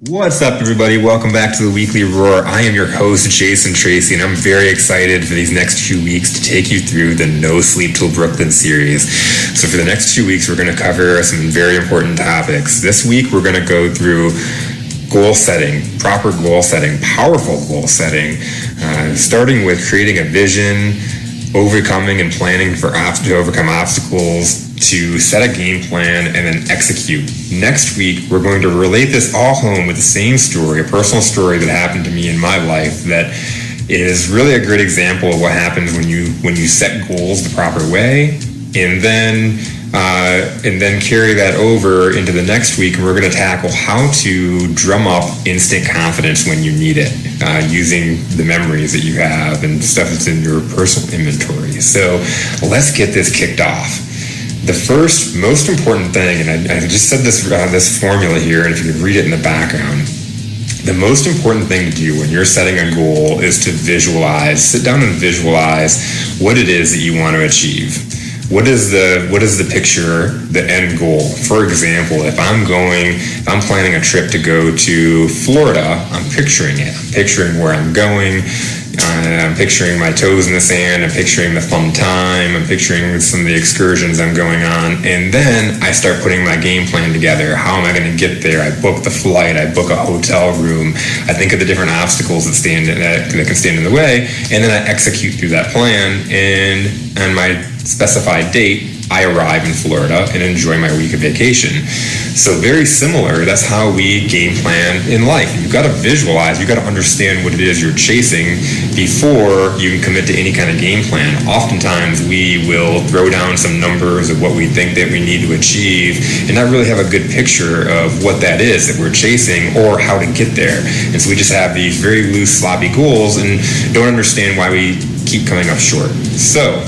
What's up, everybody? Welcome back to the Weekly Roar. I am your host, Jason Tracey, and I'm very excited for these next 2 weeks to take you through the No Sleep Till Brooklyn series. So for the next 2 weeks, we're going to cover some very important topics. This week, we're going to go through goal setting, proper goal setting, powerful goal setting, starting with creating a vision, overcoming and planning to overcome obstacles, to set a game plan, and then execute. Next week, we're going to relate this all home with the same story, a personal story that happened to me in my life that is really a great example of what happens when you set goals the proper way, and then carry that over into the next week. And we're going to tackle how to drum up instant confidence when you need it, using the memories that you have and stuff that's in your personal inventory. So let's get this kicked off. The first most important thing, and I just said this formula here, and if you could read it in the background, the most important thing to do when you're setting a goal is to visualize. Sit down and visualize what it is that you want to achieve. What is the picture, the end goal? For example, if I'm planning a trip to go to Florida, I'm picturing it. I'm picturing where I'm going. I'm picturing my toes in the sand. I'm picturing the fun time. I'm picturing some of the excursions I'm going on. And then I start putting my game plan together. How am I going to get there? I book the flight. I book a hotel room. I think of the different obstacles that can stand in the way. And then I execute through that plan. And on my specified date, I arrive in Florida and enjoy my week of vacation. So very similar, that's how we game plan in life. You've got to visualize, you've got to understand what it is you're chasing before you can commit to any kind of game plan. Oftentimes we will throw down some numbers of what we think that we need to achieve and not really have a good picture of what that is that we're chasing or how to get there. And so we just have these very loose, sloppy goals and don't understand why we keep coming up short. So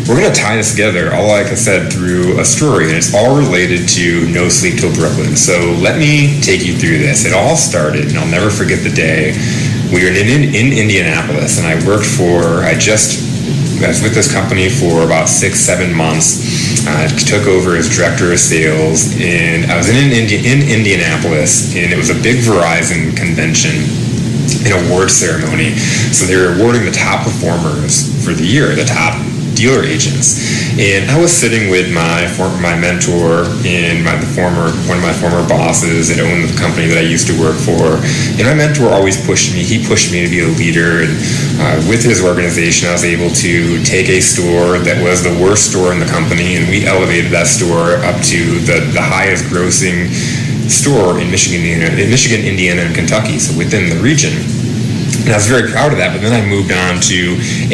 we're going to tie this together, all like I said, through a story, and it's all related to No Sleep Till Brooklyn. So let me take you through this. It all started, and I'll never forget the day. We were in Indianapolis, and I was with this company for about 6-7 months. I took over as director of sales, and I was in Indianapolis, and it was a big Verizon convention, an award ceremony. So they were awarding the top performers for the year, the top dealer agents. And I was sitting with my mentor and one of my former bosses that owned the company that I used to work for. And my mentor always pushed me. He pushed me to be a leader. And with his organization, I was able to take a store that was the worst store in the company, and we elevated that store up to the highest grossing store in Michigan, Indiana, and Kentucky, so within the region. And I was very proud of that, but then I moved on to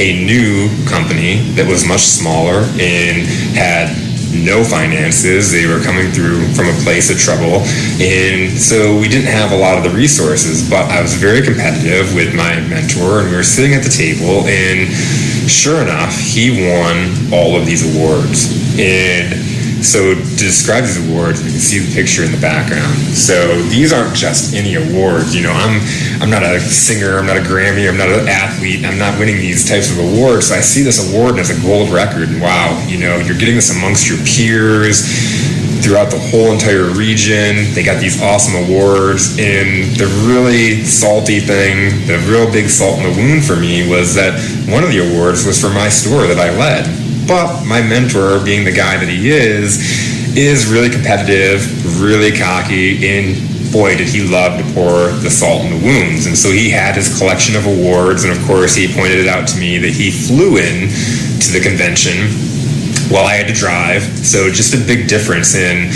a new company that was much smaller and had no finances. They were coming through from a place of trouble, and so we didn't have a lot of the resources, but I was very competitive with my mentor, and we were sitting at the table, and sure enough, he won all of these awards. And so to describe these awards, you can see the picture in the background. So these aren't just any awards. You know, I'm not a singer, I'm not a Grammy, I'm not an athlete, I'm not winning these types of awards. So I see this award as a gold record, and wow, you know, you're getting this amongst your peers throughout the whole entire region. They got these awesome awards, and the really salty thing, the real big salt in the wound for me was that one of the awards was for my store that I led. But my mentor, being the guy that he is really competitive, really cocky, and boy, did he love to pour the salt in the wounds. And so he had his collection of awards, and of course he pointed it out to me that he flew in to the convention while I had to drive. So just a big difference in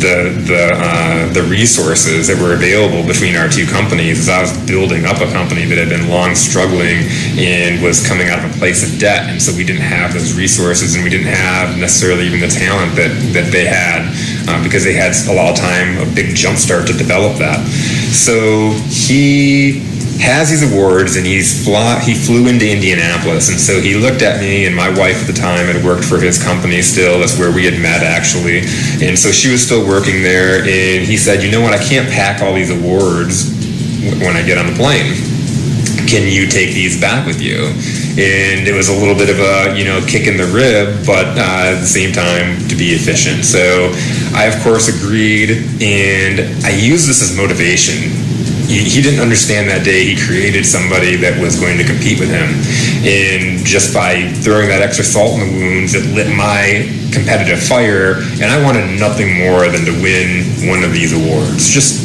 the resources that were available between our two companies, as I was building up a company that had been long struggling and was coming out of a place of debt. And so we didn't have those resources, and we didn't have necessarily even the talent that they had, because they had a lot of time, a big jump start to develop that. So he has these awards, and he flew into Indianapolis, and so he looked at me, and my wife at the time had worked for his company still. That's where we had met, actually, and so she was still working there, and he said, you know what, I can't pack all these awards when I get on the plane. Can you take these back with you? And it was a little bit of a, kick in the rib, but at the same time to be efficient. So I, of course, agreed, and I used this as motivation. He didn't understand that day. He created somebody that was going to compete with him. And just by throwing that extra salt in the wounds, it lit my competitive fire. And I wanted nothing more than to win one of these awards. Just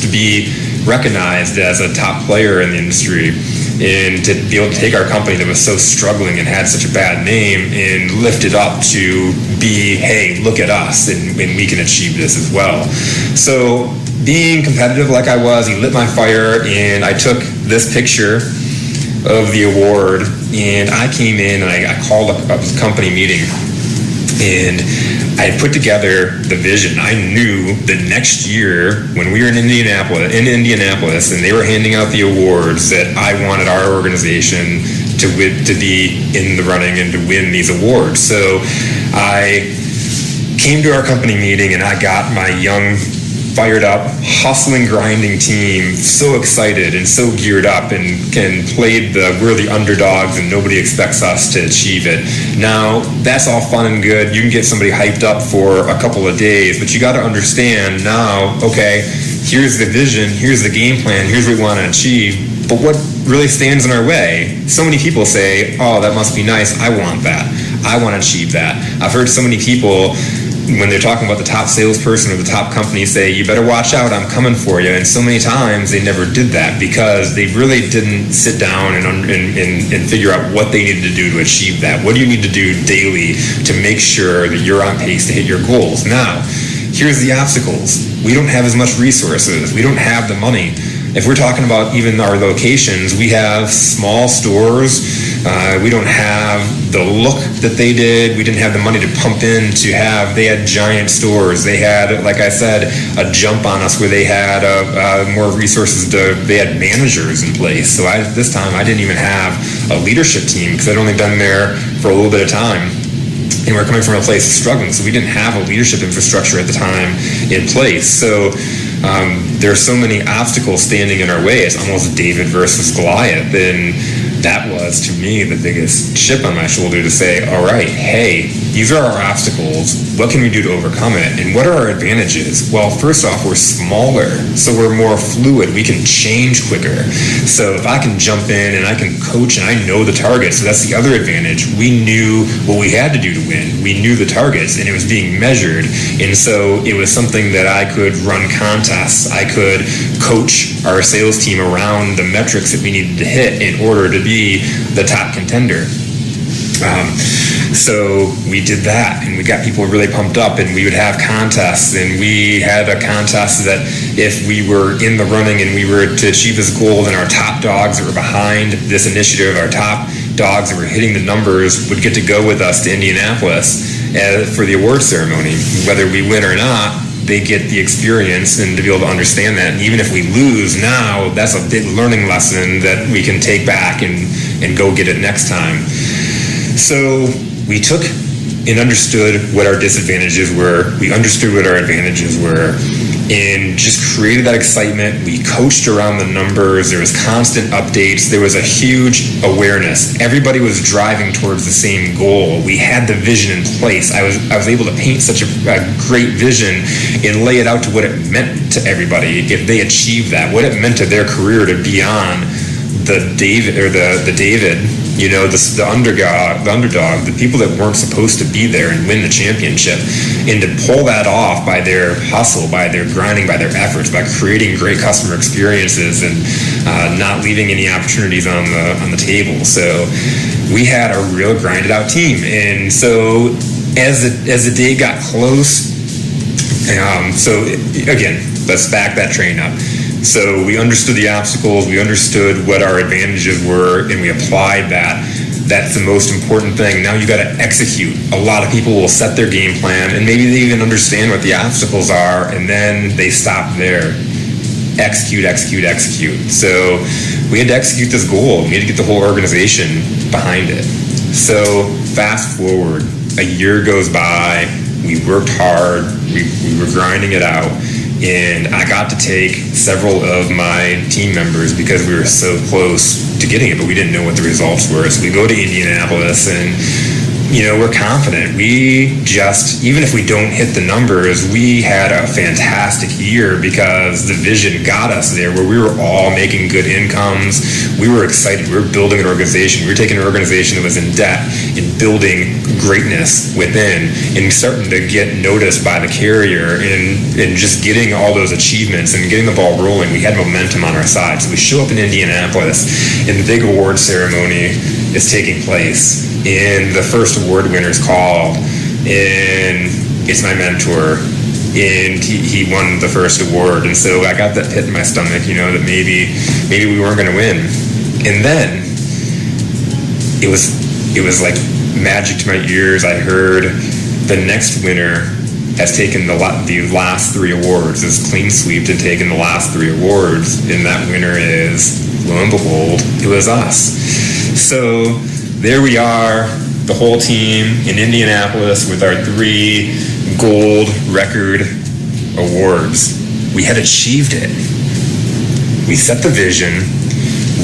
to be recognized as a top player in the industry, and to be able to take our company that was so struggling and had such a bad name and lift it up to be, hey, look at us, and we can achieve this as well. So being competitive like I was, he lit my fire, and I took this picture of the award, and I came in and I called up a company meeting, and I put together the vision. I knew that next year, when we were in Indianapolis, and they were handing out the awards, that I wanted our organization to be in the running and to win these awards. So I came to our company meeting, and I got my young, fired up, hustling, grinding team so excited and so geared up, and played we're the underdogs and nobody expects us to achieve it. Now, that's all fun and good. You can get somebody hyped up for a couple of days, but you got to understand now, okay, here's the vision, here's the game plan, here's what we want to achieve, but what really stands in our way? So many people say, oh, that must be nice, I want that, I want to achieve that. I've heard so many people, when they're talking about the top salesperson or the top company, say, you better watch out, I'm coming for you. And so many times they never did that because they really didn't sit down and figure out what they needed to do to achieve that. What do you need to do daily to make sure that you're on pace to hit your goals? Now, here's the obstacles. We don't have as much resources. We don't have the money. If we're talking about even our locations, we have small stores. We don't have the look that they did. We didn't have the money to pump in to have. They had giant stores. They had, like I said, a jump on us where they had more resources. They had managers in place. So this time I didn't even have a leadership team because I'd only been there for a little bit of time. And we're coming from a place of struggling, so we didn't have a leadership infrastructure at the time in place. So there are so many obstacles standing in our way. It's almost David versus Goliath, and that was, to me, the biggest chip on my shoulder to say, all right, hey, these are our obstacles. What can we do to overcome it? And what are our advantages? Well, first off, we're smaller, so we're more fluid. We can change quicker. So if I can jump in and I can coach and I know the targets, so that's the other advantage. We knew what we had to do to win. We knew the targets, and it was being measured. And so it was something that I could run contests. I could coach our sales team around the metrics that we needed to hit in order to be the top contender. So we did that, and we got people really pumped up, and we would have contests, and we had a contest that if we were in the running and we were to achieve this goal, then our top dogs that were behind this initiative, our top dogs that were hitting the numbers, would get to go with us to Indianapolis for the award ceremony. Whether we win or not, they get the experience and to be able to understand that. And even if we lose now, that's a big learning lesson that we can take back and go get it next time. So we took and understood what our disadvantages were. We understood what our advantages were, and just created that excitement. We coached around the numbers. There was constant updates. There was a huge awareness. Everybody was driving towards the same goal. We had the vision in place. I was able to paint such a great vision and lay it out to what it meant to everybody if they achieved that, what it meant to their career to be on the David, the underdog, the people that weren't supposed to be there and win the championship, and to pull that off by their hustle, by their grinding, by their efforts, by creating great customer experiences and not leaving any opportunities on the table. So we had a real grinded out team, and so as the day got close, so again, let's back that train up. So we understood the obstacles, we understood what our advantages were, and we applied that. That's the most important thing. Now you got to execute. A lot of people will set their game plan, and maybe they even understand what the obstacles are, and then they stop there. Execute. So we had to execute this goal. We had to get the whole organization behind it. So fast forward, a year goes by, we worked hard, we were grinding it out, And I got to take several of my team members because we were so close to getting it, but we didn't know what the results were. So we go to Indianapolis and, we're confident. We just, even if we don't hit the numbers, we had a fantastic year because the vision got us there where we were all making good incomes. We were excited. We were building an organization. We were taking an organization that was in debt and building greatness within and starting to get noticed by the carrier and just getting all those achievements and getting the ball rolling. We had momentum on our side. So we show up in Indianapolis and the big award ceremony is taking place. And the first award winner is called, and it's my mentor, and he won the first award. And so I got that pit in my stomach, that maybe we weren't going to win. And then it was like magic to my ears. I heard the next winner has taken the last 3 awards, is clean sweeped and taken the last 3 awards, and that winner is, lo and behold, it was us. So there we are, the whole team in Indianapolis with our 3 gold record awards. We had achieved it. We set the vision.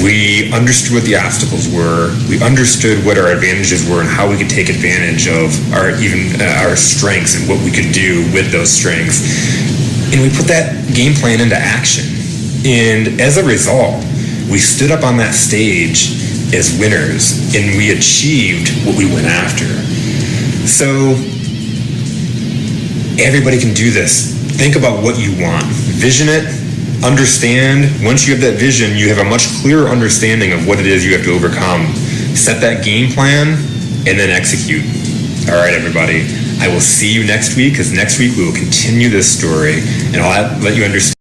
We understood what the obstacles were. We understood what our advantages were and how we could take advantage of our strengths and what we could do with those strengths. And we put that game plan into action. And as a result, we stood up on that stage as winners, and we achieved what we went after. So everybody can do this. Think about what you want. Vision it. Understand. Once you have that vision, you have a much clearer understanding of what it is you have to overcome. Set that game plan and then execute. All right, everybody. I will see you next week, because next week we will continue this story, and I'll let you understand